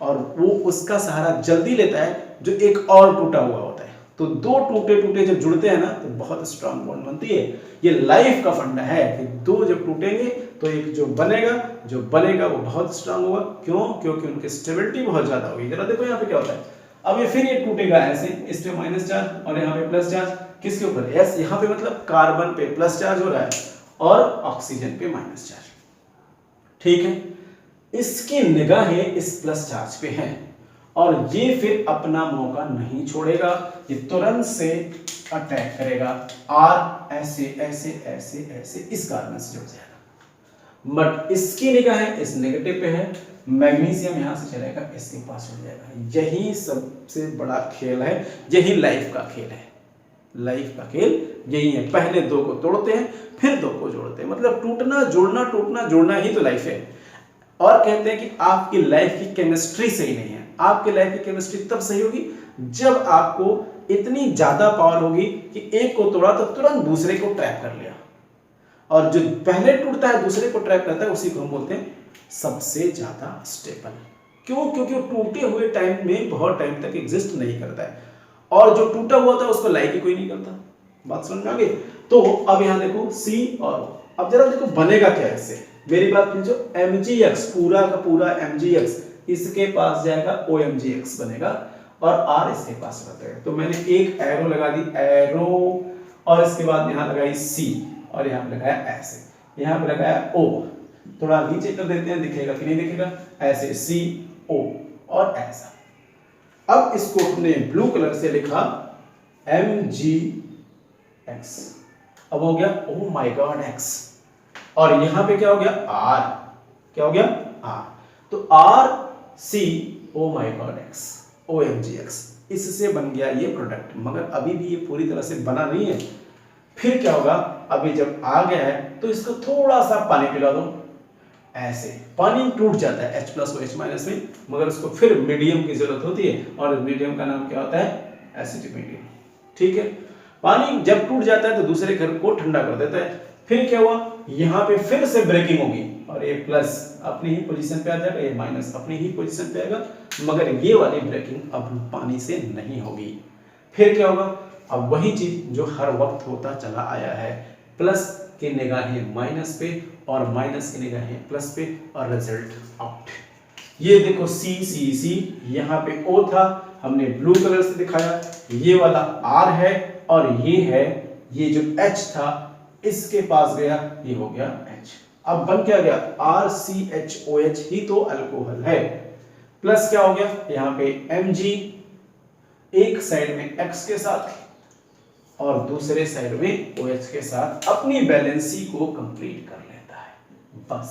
और वो उसका सहारा जल्दी लेता है जो एक और टूटा हुआ होता है। तो दो टूटे टूटे जब जुड़ते हैं ना तो बहुत स्ट्रांग बॉन्ड बनती है। ये लाइफ का फंडा है कि दो जब टूटेंगे तो एक जो बनेगा वो बहुत स्ट्रांग होगा। क्यों? क्योंकि उनकी स्टेबिलिटी बहुत ज्यादा होगी। जरा देखो यहाँ पे क्या होता है, अब ये फिर ये टूटेगा ऐसे, इस पे माइनस चार्ज और यहाँ पे प्लस चार्ज, किसके ऊपर? एस। यहाँ पे मतलब कार्बन पे प्लस चार्ज हो रहा है और ऑक्सीजन पे माइनस चार्ज। ठीक है, इसकी निगाहें इस प्लस चार्ज पे हैं और ये फिर अपना मौका नहीं छोड़ेगा, ये तुरंत से अटैक करेगा। आर ऐसे ऐसे ऐसे ऐसे इस कार्बन से जुड़ जाएगा, बट इसकी निगाहें इस नेगेटिव पे है। मैग्नीशियम यहां से चलेगा, इसके पास जुड़ जाएगा। यही सबसे बड़ा खेल है, यही लाइफ का खेल है। लाइफ का खेल यही है, पहले दो को तोड़ते हैं फिर दो को जोड़ते हैं। मतलब टूटना जोड़ना ही तो लाइफ है। और कहते हैं कि आपकी लाइफ की केमिस्ट्री सही नहीं है। आपकी लाइफ की केमिस्ट्री तब सही होगी जब आपको इतनी ज्यादा पावर होगी कि एक को तोड़ा तो तुरंत दूसरे को ट्रैप कर लिया, और जो पहले टूटता है दूसरे को ट्रैप करता है उसी को हम बोलते हैं सबसे ज्यादा स्टेबल। क्यों? क्योंकि वो टूटे हुए टाइम में बहुत टाइम तक एग्जिस्ट नहीं करता है, और जो टूटा हुआ था उसको लाइक ही कोई नहीं करता। बात समझ में आ गई? तो अब यहां देखो C और O। अब जरा देखो बनेगा क्या इससे, मेरी बात समझो। MgX पूरा का पूरा MgX इसके पास जाएगा, OMgX बनेगा, और R इसके पास रहता है। तो मैंने एक एरो लगा दी, एरो, और इसके बाद यहां लगाई C और यहां पे लगाया ऐसे, यहां पे लगाया O। थोड़ा नीचे कर देते हैं, दिखेगा कि नहीं दिखेगा? ऐसे CO और ऐसा। अब इसको हमने ब्लू कलर से लिखा MgX। अब हो गया ओ माय गॉड X, और यहां पे क्या हो गया? R। क्या हो गया? R। तो RCO my God X, OMgX। इससे बन गया ये प्रोडक्ट, मगर अभी भी ये पूरी तरह से बना नहीं है। फिर क्या होगा? अभी जब आ गया है तो इसको थोड़ा सा पानी पिला दो, ऐसे पानी टूट जाता है H+ और H- में, मगर उसको फिर मीडियम की जरूरत होती है, और मीडियम का नाम क्या होता है? Acidic medium. ठीक है, पानी जब टूट जाता है तो दूसरे घर को ठंडा कर देता है। फिर क्या हुआ? यहाँ पे फिर से ब्रेकिंग होगी, और ये प्लस अपनी ही पोजीशन पे आ जाएगा, ये माइनस अपनी ही पोजीशन पे आएगा, मगर ये वाली ब्रेकिंग अब पानी से नहीं होगी। फिर क्या होगा? अब वही चीज जो हर वक्त होता चला आया है, प्लस की निगाहें माइनस पे और माइनस की निगाहें प्लस पे, और रिजल्ट आउट। ये देखो C, यहाँ पे O था, हमने ब्लू कलर से दिखाया, ये वाला R है, और ये है, ये जो H था इसके पास गया, ये हो गया H। अब बन क्या गया? RCHOH ही तो अल्कोहल है। प्लस क्या हो गया? यहाँ पे Mg एक साइड में X के साथ और दूसरे साइड में OH के साथ अपनी बैलेंसी को कंप्लीट कर लेता है। बस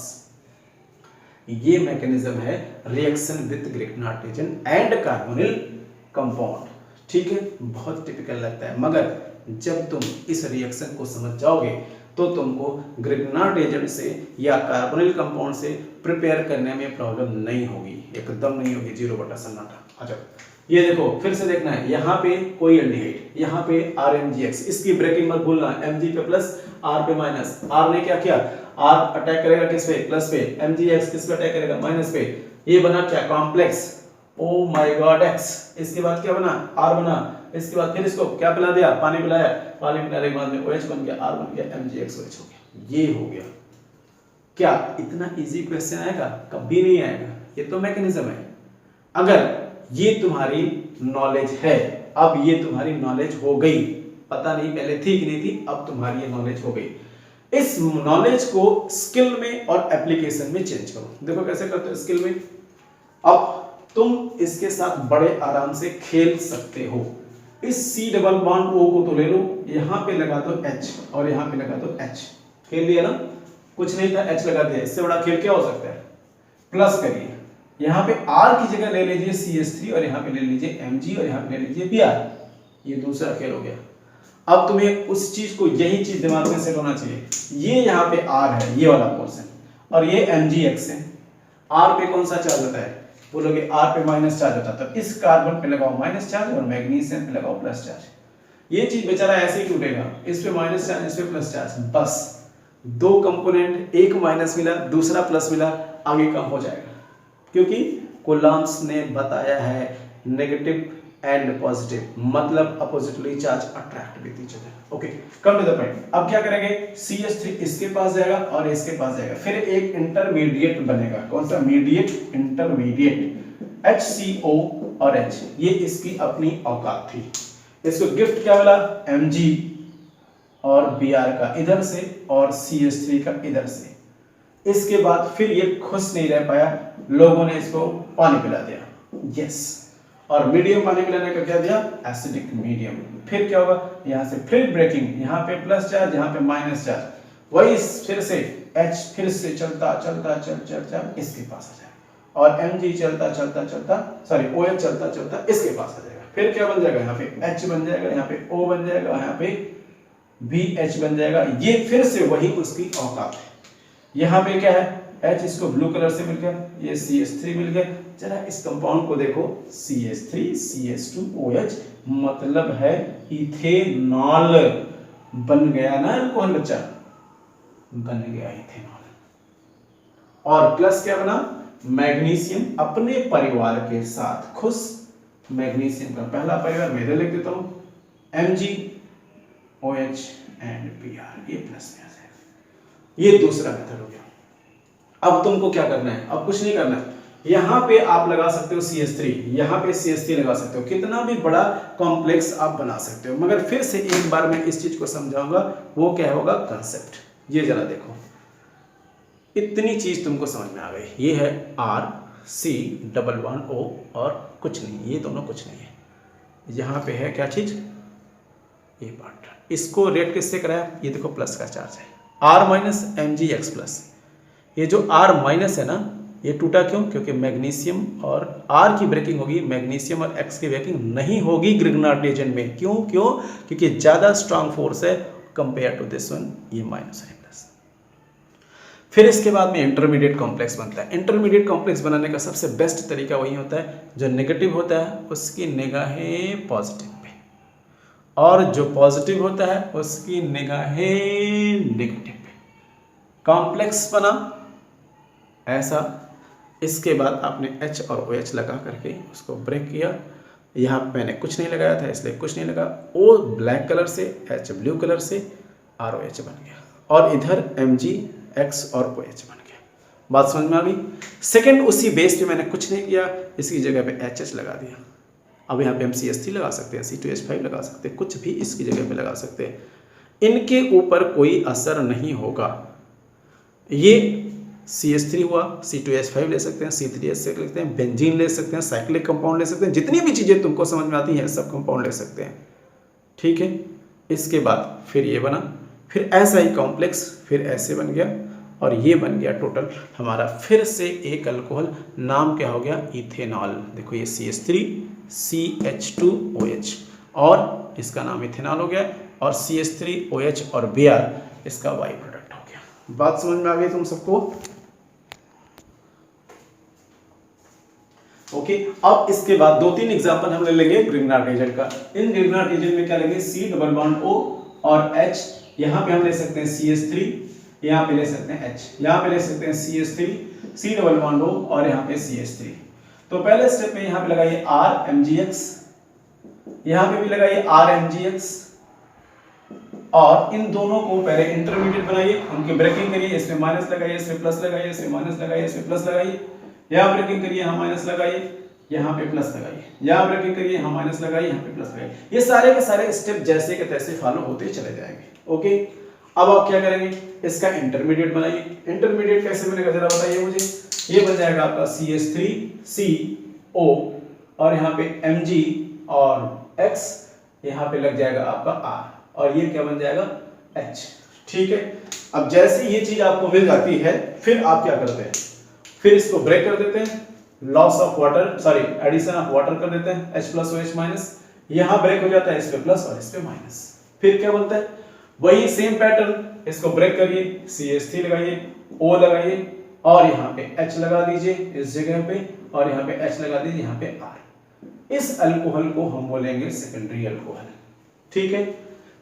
ये मैकेनिज्म है reaction with Grignard and carbonyl compound. ठीक है, बहुत टिपिकल लगता है, मगर जब तुम इस रिएक्शन को समझ जाओगे तो तुमको ग्रिग्नार्डिजन से या कार्बोनिल कंपाउंड से प्रिपेयर करने में प्रॉब्लम नहीं होगी, एकदम नहीं होगी, 0 सन्नाटा। अच्छा ये देखो फिर से देखना है, यहाँ पे कोई एल्डिहाइड, यहाँ पे RMgX, इसकी ब्रेकिंग मत भूलना, Mg पे प्लस R पे माइनस। R ने क्या किया? R अटैक करेगा किस पे? प्लस पे। MgX किस पे अटैक करेगा? माइनस पे। ये बना क्या? Complex oh my God X। इसके बाद क्या बना? R बना। इसके बाद फिर इसको क्या पिला दिया? पानी पिलाया, पानी पिलाने के बाद में OH बन गया, R बन गया, MgX OH हो गया। ये हो गया। क्या इतना इजी क्वेश्चन आएगा? कभी नहीं आएगा। ये तो मैकेनिज्म है। अगर ये तुम्हारी नॉलेज है, अब ये तुम्हारी नॉलेज हो गई, पता नहीं पहले थी कि नहीं थी, अब तुम्हारी ये नॉलेज हो गई। इस नॉलेज को स्किल में और एप्लीकेशन में चेंज करो। देखो कैसे करते हो स्किल में। अब तुम इसके साथ बड़े आराम से खेल सकते हो। इस C डबल बॉन्ड O को तो ले लो, यहां पे लगा दो H और यहां पे लगा दो H। खेल लिया ना, कुछ नहीं था, H लगा दिया। इससे बड़ा खेल क्या हो सकता है? प्लस करिए, यहाँ पे R की जगह ले लीजिए CH3 और यहाँ पे ले लीजिए Mg और यहाँ पे ले लीजिए Br। ये दूसरा खेल हो गया। अब तुम्हें उस चीज को, यही चीज दिमाग में सेट होना चाहिए, ये यहाँ पे R है, ये वाला पोर्शन, और ये MgX है। R पे कौन सा चार्ज होता है? बोलोगे R पे माइनस चार्ज होता है, तो इस कार्बन पे लगाओ माइनस चार्ज और मैग्नीशियम पे लगाओ प्लस चार्ज। ये चीज बेचारा ऐसे ही टूटेगा, इस पे माइनस चार्ज, इस पे प्लस चार्ज, बस दो कंपोनेंट, एक माइनस मिला दूसरा प्लस मिला, आगे कम हो जाएगा, क्योंकि कूलम्ब्स ने बताया है नेगेटिव एंड पॉजिटिव, मतलब oppositely charge attract with each other. Okay, come to the point. अब क्या करेंगे? CH3 इसके पास जाएगा और इसके पास जाएगा, फिर एक इंटरमीडिएट बनेगा। कौन सा? मीडिएट, इंटरमीडिएट, HCO और H। ये इसकी अपनी औकात थी। इसको गिफ्ट क्या मिला? Mg और Br का इधर से और CH3 का इधर से। इसके बाद फिर ये खुश नहीं रह पाया, लोगों ने इसको पानी पिला दिया। यस, और मीडियम पानी पिलाने का क्या दिया? Acidic medium. फिर क्या होगा? यहाँ से फिर ब्रेकिंग, यहाँ पे प्लस चार्ज, यहाँ पे माइनस चार्ज, वही फिर से H फिर से चलता चलता चल चल चल इसके पास आ जाएगा, और Mg चलता चलता चलता, सॉरी OH चलता चलता इसके पास आ जाएगा। फिर क्या बन जाएगा? यहाँ पे H बन जाएगा, यहाँ पे O बन जाएगा, यहाँ पे BH बन जाएगा। ये फिर से वही उसकी औकात है। यहाँ पे क्या है? H इसको ब्लू कलर से मिल गया, ये CH3 मिल गया। जरा इस कंपाउंड को देखो, CH3 CH2 OH, मतलब है इथेनॉल बन गया ना। कौन बच्चा? बन गया इथेनॉल। और प्लस क्या बना? मैग्नीशियम अपने परिवार के साथ खुश। मैग्नीशियम का पहला परिवार मैं इधर लिख देता हूं, Mg OH एंड Br, ये प्लस में आ जाएगा। ये दूसरा मेथड हो गया। अब तुमको क्या करना है? अब कुछ नहीं करना है, यहाँ पे आप लगा सकते हो CH3, यहाँ पे CH3 लगा सकते हो, कितना भी बड़ा कॉम्प्लेक्स आप बना सकते हो। मगर फिर से एक बार मैं इस चीज को समझाऊंगा, वो क्या होगा? कंसेप्ट। ये जरा देखो, इतनी चीज तुमको समझ में आ गई। ये है RC+1O और कुछ नहीं, ये दोनों कुछ नहीं है। यहाँ पे है क्या चीज? ये पार्ट। इसको रेट किससे कराया? ये देखो प्लस का चार्ज है, R- MgX+। ये जो R- है ना, ये टूटा क्यों? क्योंकि मैग्नीशियम और R की ब्रेकिंग होगी, मैग्नीशियम और X की ब्रेकिंग नहीं होगी ग्रिग्नार्ड रीजन में। क्यों? क्योंकि ज्यादा स्ट्रांग फोर्स है कंपेयर टू दिस वन, ये माइनस है प्लस। फिर इसके बाद में इंटरमीडिएट कॉम्प्लेक्स बनता है। इंटरमीडिएट कॉम्प्लेक्स बनाने का सबसे बेस्ट तरीका वही होता है, जो नेगेटिव होता है उसकी निगाहें पॉजिटिव पे, और जो पॉजिटिव होता है उसकी निगाहें नेगेटिव पे। कॉम्प्लेक्स बना ऐसा, इसके बाद आपने H और OH लगा करके उसको ब्रेक किया। यहाँ मैंने कुछ नहीं लगाया था इसलिए कुछ नहीं लगा, O ब्लैक कलर से, H ब्लू कलर से, ROH बन गया, और इधर Mg X और OH बन गया। बात समझ में आ गई? सेकेंड, उसी बेस पे मैंने कुछ नहीं किया, इसकी जगह पे HH लगा दिया। अब यहाँ पे हम CH3 लगा सकते हैं, C2H5 लगा सकते हैं, कुछ भी इसकी जगह पे लगा सकते हैं। इनके ऊपर कोई असर नहीं होगा। ये CH3 हुआ, C2H5 ले सकते हैं, C3H6 ले सकते हैं, बेंजीन ले सकते हैं, साइक्लिक कंपाउंड ले सकते हैं, जितनी भी चीज़ें तुमको समझ में आती हैं सब कंपाउंड ले सकते हैं। ठीक है, इसके बाद फिर ये बना, फिर ऐसा ही कॉम्प्लेक्स, फिर ऐसे बन गया, और ये बन गया टोटल हमारा फिर से एक अल्कोहल। नाम क्या हो गया? इथेनॉल। देखो ये CH3 CH2OH, और इसका नाम इथेनॉल हो गया, और CH3OH और Br इसका बाई प्रोडक्ट हो गया। बात समझ में आ गई तुम सबको? ओके, अब इसके बाद 2-3 एग्जांपल हम ले लेंगे ग्रिग्नार्ड रीजन का। इन ग्रिग्नार्ड रीजन में क्या लेंगे? C+1O और H। यहाँ पे हम ले सकते हैं CH3, यहाँ पे ले सकते हैं H, यहाँ पे ले सकते हैं CH3 C+1O और यहाँ पे CH3। तो पहले स्टेप में यहाँ पे लगाइए RMgX, यहाँ पे भी लगाइए RMgX, और इन दोनों को पहले इंटरमीडिएट बनाइए, उनकी ब्रेकिंग करिए, इसमें माइनस लगाइए, इसमें प्लस लगाइए, इसमें माइनस लगाइए, इसमें प्लस लगाइए, यहाँ ब्रेकिंग करिए, यहाँ माइनस लगाइए, यहाँ पे प्लस लगाइए, यहाँ ब्रेकिंग करिए, यहाँ माइनस लगाइए, यहाँ पे प्लस लगाइए। ये सारे के सारे स्टेप जैसे के तैसे फॉलो होते चले जाएंगे। ओके, अब आप क्या करेंगे? इसका इंटरमीडिएट बनाइए। इंटरमीडिएट कैसे बनेगा जरा बताइए मुझे? ये बन जाएगा आपका CH3CO, और यहाँ पे Mg और X, यहाँ पे लग जाएगा आपका R, और ये क्या बन जाएगा? H। ठीक है। अब जैसे ये चीज आपको मिल जाती है, फिर आप क्या करते हैं, फिर इसको ब्रेक कर देते हैं, loss of water sorry addition of water कर देते हैं, H प्लस OH माइनस, यहां ब्रेक हो जाता है इस पे प्लस और इस पे माइनस। फिर क्या बनता है, वही सेम पैटर्न, इसको ब्रेक करिए, CH3 लगाइए, O लगाइए और यहाँ पे H लगा दीजिए इस जगह पे, और यहाँ पे H लगा दीजिए यहाँ पे R। इस अल्कोहल को हम बोलेंगे सेकेंडरी अल्कोहल। ठीक है,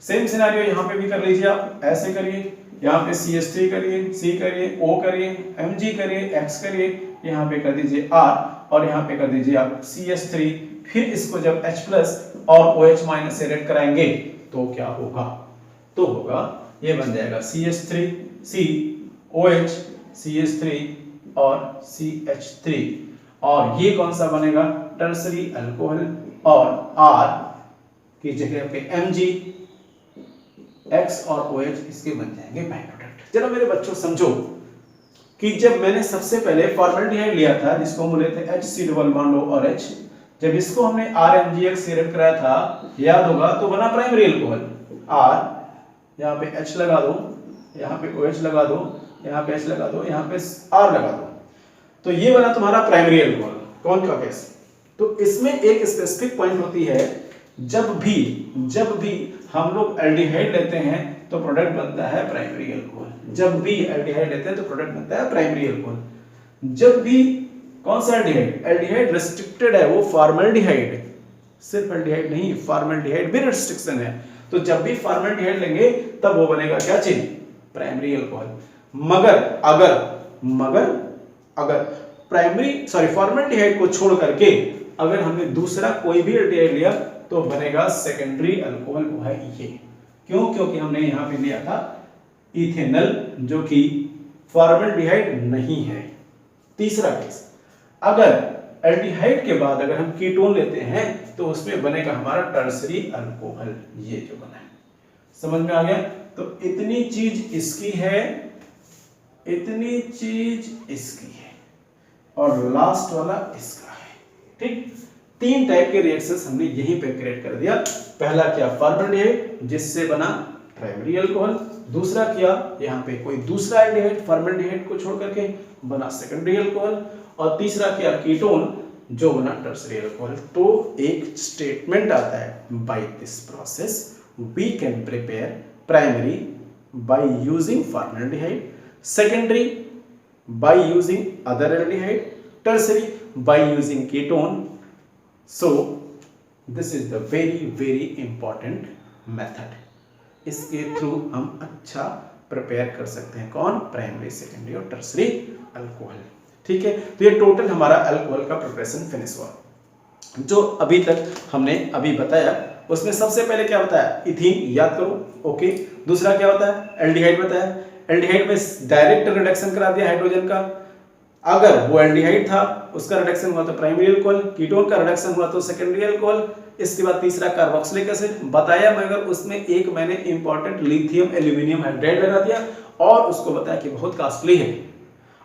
सेम सिनेरियो यहाँ पे भी कर लीजिए, आप ऐसे करिए, यहाँ पे CH3 करिए, C करिए, O करिए, Mg करिए, X करिए, यहाँ पे कर दीजिए R और यहाँ पे कर दीजिए आप CH3। फिर इसको जब H प्लस और OH माइनस से रेड कराएंगे तो क्या होगा, तो होगा ये बन जाएगा CH3 C OH CH3 और CH3, और ये कौन सा बनेगा, टर्सरी अल्कोहल, और R की जगह पे Mg, X और OH इसके बन जाएंगे बाई प्रोडक्ट। जरा मेरे बच्चों समझो कि जब मैंने सबसे पहले फॉर्मल्डिहाइड लिया था जिसको हम बोले थे HC डबल बॉन्ड O और H, जब इसको हमने RMgX से रेड कराया था, याद होगा, तो बना प्राइमरी अल्कोहल। R यहाँ पे H लगा दो, यहाँ पे OH लगा दो, यहाँ पे H लगा दो, यहाँ पे R लगा दो, तो ये बना तुम्हारा प्राइमरी अल्कोहल। कौन का केस, तो इसमें एक स्पेसिफिक पॉइंट होती है, जब भी हम लोग एल्डिहाइड लेते हैं तो प्रोडक्ट बनता है प्राइमरी अल्कोहल। जब भी एल्डिहाइड लेते हैं तो प्रोडक्ट बनता है प्राइमरी अल्कोहल। जब भी कौन सा एल्डिहाइड, एल्डिहाइड रिस्ट्रिक्टेड है, वो फॉर्मल्डिहाइड, सिर्फ एल्डिहाइड नहीं, फॉर्मल्डिहाइड भी रिस्ट्रिक्शन है, तो जब भी फॉर्मल्डिहाइड लेंगे तब वो बनेगा क्या चीज, प्राइमरी अल्कोहल। मगर फॉर्मल्डिहाइड को छोड़ करके अगर हमने दूसरा कोई भी एल्डिहाइड लिया तो बनेगा सेकेंडरी अल्कोहल, वो है ये। क्यों, क्योंकि हमने यहां पे लिया था इथेनॉल जो कि फॉर्मल्डिहाइड नहीं है। तीसरा केस, अगर एल्डिहाइड के बाद अगर हम कीटोन लेते हैं तो उसमें बनेगा हमारा टर्सरी अल्कोहल, ये जो बना है। समझ में आ गया, तो इतनी चीज इसकी है, इतनी चीज इसकी है, और लास्ट वाला इसका है। ठीक, तीन टाइप के रिएक्शंस हमने यहीं पे क्रिएट कर दिया। पहला किया फॉर्मल्डिहाइड जिससे बना प्राइमरी अल्कोहल, दूसरा किया यहाँ पे कोई दूसरा एल्डिहाइड फॉर्मल्डिहाइड को छोड़ करके बना सेकेंडरी अल्कोहल, और तीसरा किया कीटोन जो बना टर्सरी अल्कोहल। तो एक स्टेटमेंट आता है, by this process we can prepare primary by using formaldehyde, secondary by using other aldehyde, tertiary by using ketone. So this is the very important method. इसके थ्रू हम अच्छा prepare कर सकते हैं, कौन, प्राइमरी, सेकेंडरी और टर्सरी अल्कोहल। ठीक है, तो ये टोटल हमारा अल्कोहल का प्रिपरेशन फिनिश हुआ। जो अभी तक हमने अभी बताया उसमें सबसे पहले क्या बताया, इथीन, याद करो, ओके। दूसरा क्या बताया, एल्डिहाइड बताया, एल्डिहाइड में डायरेक्ट रिडक्शन करा दिया हाइड्रोजन का, अगर वो एल्डिहाइड था उसका रिडक्शन हुआ तो प्राइमरी अल्कोहल, कीटोन का रिडक्शन हुआ तो सेकेंडरी अल्कोहल। इसके बाद तीसरा कार्बोक्सिलिक एसिड बताया, मगर उसमें एक मैंने इंपॉर्टेंट लिथियम एल्यूमिनियम हाइड्राइड लगा दिया और उसको बताया कि बहुत कॉस्टली है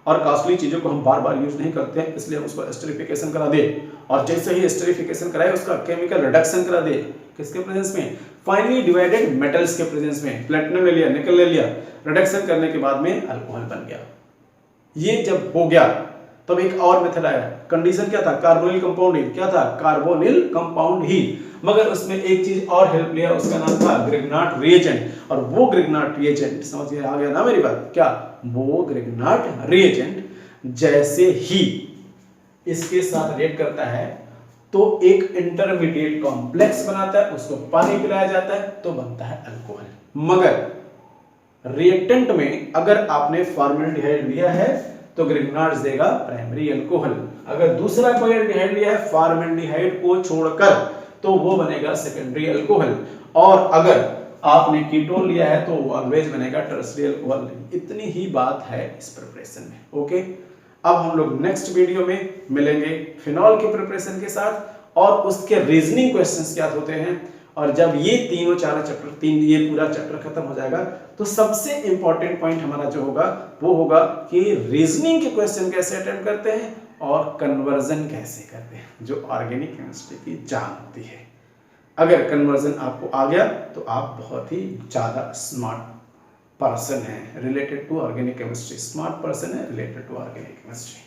और कॉस्टली चीजों को हम बार बार यूज नहीं करते हैं, इसलिए हम उसको एस्टरिफिकेशन करा दे, और जैसे ही एस्टरिफिकेशन कराए उसका केमिकल रिडक्शन करा दे, किसके प्रेजेंस में, फाइनली डिवाइडेड मेटल्स के प्रेजेंस में, प्लेटिनम ले लिया, निकल ले लिया, रिडक्शन करने के बाद में अल्कोहल बन गया। ये जब हो गया तब एक और मेथड आया, कंडीशन क्या था, कार्बोनिल कंपाउंड ही, क्या था, कार्बोनिल कंपाउंड ही, मगर उसमें एक चीज और हेल्प लिया, उसका नाम था ग्रिग्नार्ड रिएजेंट, और वो ग्रिग्नार्ड रिएजेंट, समझ में आ गया ना मेरी बात, क्या, वो ग्रिग्नार्ड रिएजेंट जैसे ही इसके साथ रिएक्ट करता है तो एक इंटरमीडिएट कॉम्प्लेक्स बनाता है, उसको पानी पिलाया जाता है तो बनता है अल्कोहल। मगर रिएक्टेंट में अगर आपने फॉर्मल्डिहाइड लिया है तो ग्रिग्नार्ड्स देगा प्राइमरी अल्कोहल, अगर दूसरा कोई एल्डिहाइड लिया है फॉर्मल्डिहाइड को छोड़कर तो वो बनेगा सेकेंडरी अल्कोहल, और अगर आपने कीटोन लिया है तो वो ऑलवेज बनेगा टर्सरी अल्कोहल। इतनी ही बात है इस प्रिपरेशन में, ओके। अब हम लोग नेक्स्ट वीडियो में मिलेंगे फिनॉल के प्रिपरेशन के साथ और उसके रीजनिंग क्वेश्चंस क्या होते हैं, और जब ये तीनों चार चैप्टर ये पूरा चैप्टर खत्म हो जाएगा तो सबसे इंपॉर्टेंट पॉइंट हमारा जो होगा वो होगा कि रीजनिंग के क्वेश्चन कैसे अटेम्प्ट करते हैं और कन्वर्जन कैसे करते हैं, जो ऑर्गेनिक केमिस्ट्री की जान होती है। अगर कन्वर्जन आपको आ गया तो आप बहुत ही ज्यादा स्मार्ट पर्सन है related to organic chemistry, smart person है रिलेटेड टू ऑर्गेनिक केमिस्ट्री।